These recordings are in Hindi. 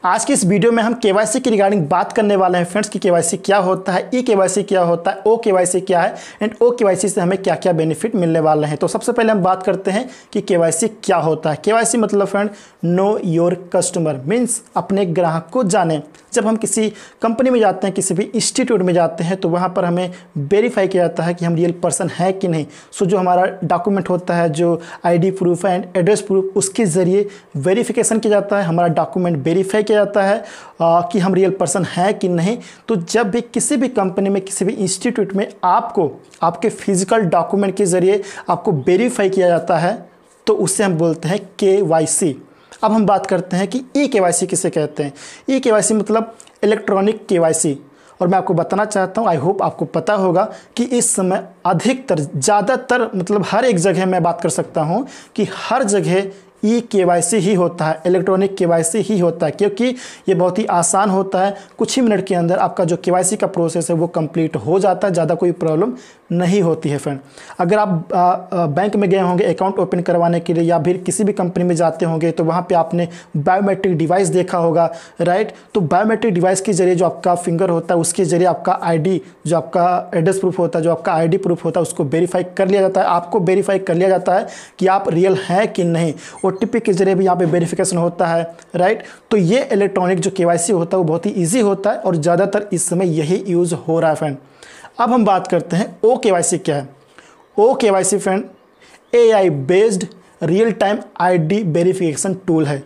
आज की इस वीडियो में हम केवाईसी की रिगार्डिंग बात करने वाले हैं फ्रेंड्स कि केवाईसी क्या होता है, ई केवाईसी क्या होता है, ओ केवाईसी क्या है एंड ओ केवाईसी से हमें क्या क्या बेनिफिट मिलने वाले हैं। तो सबसे पहले हम बात करते हैं कि केवाईसी क्या होता है। केवाईसी मतलब friend know your customer, means अपने ग्राहक को जाने। जब हम किसी कंपनी में जाते हैं, किसी भी इंस्टीट्यूट में जाते हैं, तो वहाँ पर हमें वेरीफाई किया जाता है कि हम रियल पर्सन है कि नहीं। सो जो हमारा डॉक्यूमेंट होता है, जो आईडी प्रूफ है एंड एड्रेस प्रूफ, उसके ज़रिए वेरिफिकेशन किया जाता है, हमारा डॉक्यूमेंट वेरीफाई किया जाता है कि हम रियल पर्सन है कि नहीं। तो जब भी किसी भी कंपनी में, किसी भी इंस्टीट्यूट में आपको आपके फिजिकल डॉक्यूमेंट के ज़रिए आपको वेरीफाई किया जाता है, तो उससे हम बोलते हैं केवाईसी। अब हम बात करते हैं कि ई केवाईसी किसे कहते हैं। ई केवाईसी मतलब इलेक्ट्रॉनिक केवाईसी। और मैं आपको बताना चाहता हूँ, आई होप आपको पता होगा कि इस समय अधिकतर, ज़्यादातर मतलब हर एक जगह मैं बात कर सकता हूँ कि हर जगह ई केवाईसी ही होता है, इलेक्ट्रॉनिक केवाईसी ही होता है, क्योंकि ये बहुत ही आसान होता है। कुछ ही मिनट के अंदर आपका जो केवाईसी का प्रोसेस है वो कंप्लीट हो जाता है, ज़्यादा कोई प्रॉब्लम नहीं होती है फ्रेंड। अगर आप बैंक में गए होंगे अकाउंट ओपन करवाने के लिए या फिर किसी भी कंपनी में जाते होंगे, तो वहाँ पे आपने बायोमेट्रिक डिवाइस देखा होगा, राइट। तो बायोमेट्रिक डिवाइस के जरिए जो आपका फिंगर होता है, उसके जरिए आपका आईडी, जो आपका एड्रेस प्रूफ होता है, जो आपका आईडी प्रूफ होता है, उसको वेरीफाई कर लिया जाता है। आपको वेरीफाई कर लिया जाता है कि आप रियल हैं कि नहीं। ओटीपी के जरिए भी यहाँ पे वेरिफिकेशन होता है, राइट। तो ये इलेक्ट्रॉनिक जो केवाईसी होता है वो बहुत ही ईजी होता है और ज़्यादातर इस समय यही यूज़ हो रहा है फ्रेंड। अब हम बात करते हैं ओ केवाईसी क्या है। O KYC friend AI based real time ID verification tool है।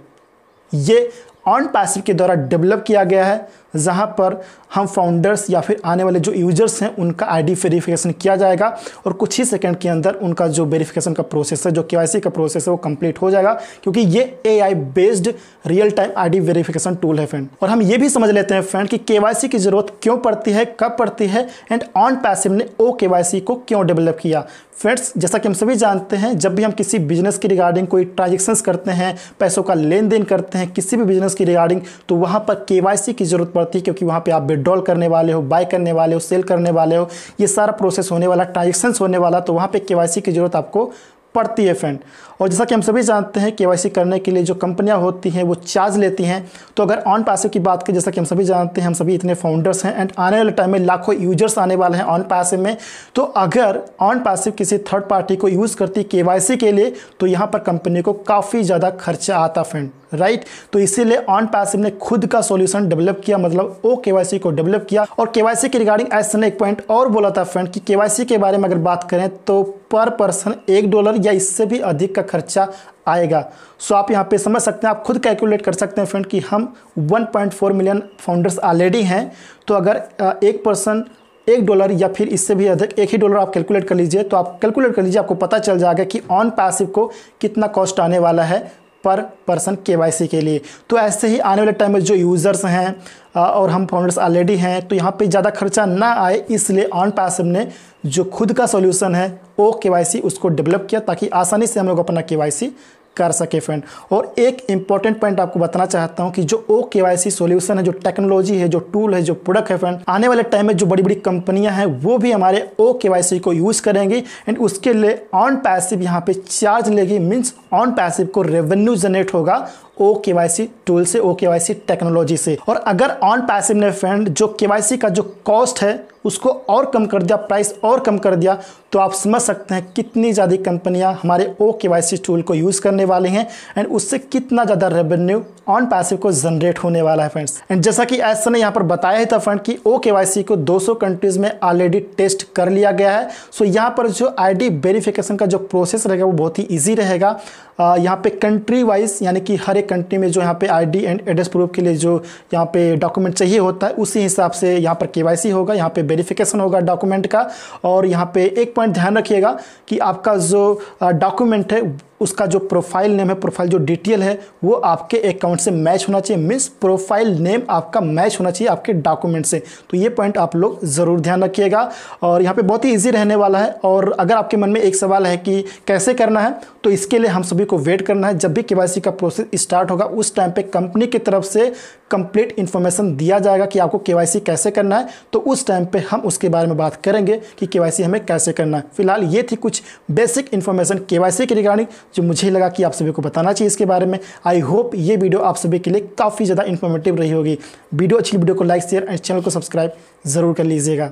ये ऑन पैसिव के द्वारा डेवलप किया गया है, जहां पर हम फाउंडर्स या फिर आने वाले जो यूजर्स हैं उनका आईडी वेरिफिकेशन किया जाएगा और कुछ ही सेकंड के अंदर उनका जो वेरिफिकेशन का प्रोसेस है, जो केवाईसी का प्रोसेस है, वो कंप्लीट हो जाएगा, क्योंकि ये AI based real time ID verification tool है फ्रेंड। और हम ये भी समझ लेते हैं फ्रेंड कि केवाईसी की जरूरत क्यों पड़ती है, कब पड़ती है एंड ऑन पैसिव ने ओ केवाईसी को क्यों डेवलप किया। फ्रेंड्स, जैसा कि हम सभी जानते हैं, जब भी हम किसी बिजनेस की रिगार्डिंग कोई ट्रांजेक्शन्स करते हैं, पैसों का लेन देन करते हैं किसी भी बिजनेस की रिगार्डिंग, तो वहाँ पर केवाईसी की जरूरत पड़ती है, क्योंकि वहाँ पे आप विड्रॉल करने वाले हो, बाय करने वाले हो, सेल करने वाले हो, ये सारा प्रोसेस होने वाला, ट्रांजेक्शन्स होने वाला, तो वहाँ पे केवाईसी की जरूरत आपको पड़ती है फ्रेंड। और जैसा कि हम सभी जानते हैं, केवाईसी करने के लिए जो कंपनियां होती हैं वो चार्ज लेती हैं। तो अगर ऑन पैसिव की बात करें, जैसा कि हम सभी जानते हैं, हम सभी इतने फाउंडर्स हैं एंड आने वाले टाइम में लाखों यूजर्स आने वाले हैं ऑन पैसिव में। तो अगर ऑन पैसिव किसी थर्ड पार्टी को यूज़ करती केवाईसी के लिए, तो यहाँ पर कंपनी को काफ़ी ज़्यादा खर्चा आता फ्रेंड, राइट। तो इसीलिए ऑन पैसिव ने खुद का सॉल्यूशन डेवलप किया, मतलब ओ केवाईसी को डेवलप किया। और केवाईसी की रिगार्डिंग ऐसा ने एक पॉइंट और बोला था फ्रेंड कि केवाईसी के बारे में अगर बात करें तो पर पर्सन $1 या इससे भी अधिक का खर्चा आएगा। सो आप यहाँ पे समझ सकते हैं, आप खुद कैलकुलेट कर सकते हैं फ्रेंड कि हम 1.4 मिलियन फाउंडर्स ऑलरेडी हैं। तो अगर एक पर्सन $1 या फिर इससे भी अधिक, एक ही डॉलर आप कैलकुलेट कर लीजिए, तो आप कैलकुलेट कर लीजिए, आपको पता चल जाएगा कि ऑन पैसिव को कितना कॉस्ट आने वाला है पर पर्सन केवाईसी के लिए। तो ऐसे ही आने वाले टाइम में जो यूज़र्स हैं और हम फाउंडर्स ऑलरेडी हैं, तो यहाँ पे ज़्यादा खर्चा ना आए, इसलिए ऑन पैसिव ने जो खुद का सॉल्यूशन है ओ केवाईसी उसको डेवलप किया, ताकि आसानी से हम लोग अपना केवाईसी कर सके फ्रेंड। और एक इंपॉर्टेंट पॉइंट आपको बताना चाहता हूं कि जो ओ केवाईसी सॉल्यूशन है, जो टेक्नोलॉजी है, जो टूल है, जो प्रोडक्ट है फ्रेंड, आने वाले टाइम में जो बड़ी बड़ी कंपनियां हैं वो भी हमारे ओ केवाईसी को यूज़ करेंगी एंड उसके लिए ऑन पैसिव यहाँ पे चार्ज लेगी। मीन्स ऑन पैसिव को रेवेन्यू जनरेट होगा ओ केवाईसी टूल से, ओ केवाईसी टेक्नोलॉजी से। और अगर ऑन पैसिव ने फ्रेंड जो केवाईसी का जो कॉस्ट है उसको और कम कर दिया, प्राइस और कम कर दिया, तो आप समझ सकते हैं कितनी ज़्यादा कंपनियां हमारे ओ केवाईसी टूल को यूज़ करने वाली हैं एंड उससे कितना ज़्यादा रेवेन्यू ऑन पैसिव को जनरेट होने वाला है फ्रेंड्स। एंड जैसा कि ऐसा ने यहाँ पर बताया ही था फ्रेंड कि ओ केवाईसी को 200 कंट्रीज़ में ऑलरेडी टेस्ट कर लिया गया है। सो यहाँ पर जो आईडी वेरिफिकेशन का जो प्रोसेस रहेगा वो बहुत ही ईजी रहेगा। यहाँ पे कंट्री वाइज, यानी कि हर एक कंट्री में जो यहाँ पे आईडी एंड एड्रेस प्रूफ के लिए जो यहाँ पे डॉक्यूमेंट चाहिए होता है, उसी हिसाब से यहाँ पर केवाईसी होगा, यहाँ पे वेरिफिकेशन होगा डॉक्यूमेंट का। और यहाँ पे एक पॉइंट ध्यान रखिएगा कि आपका जो डॉक्यूमेंट है उसका जो प्रोफाइल नेम है, प्रोफाइल जो डिटेल है, वो आपके अकाउंट से मैच होना चाहिए। मीन्स प्रोफाइल नेम आपका मैच होना चाहिए आपके डॉक्यूमेंट से। तो ये पॉइंट आप लोग ज़रूर ध्यान रखिएगा और यहाँ पे बहुत ही इजी रहने वाला है। और अगर आपके मन में एक सवाल है कि कैसे करना है, तो इसके लिए हम सभी को वेट करना है। जब भी केवाईसी का प्रोसेस स्टार्ट होगा उस टाइम पे कंपनी की तरफ से कंप्लीट इन्फॉर्मेशन दिया जाएगा कि आपको केवाईसी कैसे करना है। तो उस टाइम पे हम उसके बारे में बात करेंगे कि केवाईसी हमें कैसे करना है। फिलहाल ये थी कुछ बेसिक इन्फॉर्मेशन केवाईसी की रिगार्डिंग, जो मुझे लगा कि आप सभी को बताना चाहिए इसके बारे में। आई होप ये वीडियो आप सभी के लिए काफ़ी ज़्यादा इन्फॉर्मेटिव रही होगी। वीडियो अच्छी, वीडियो को लाइक शेयर एंड चैनल को सब्सक्राइब ज़रूर कर लीजिएगा।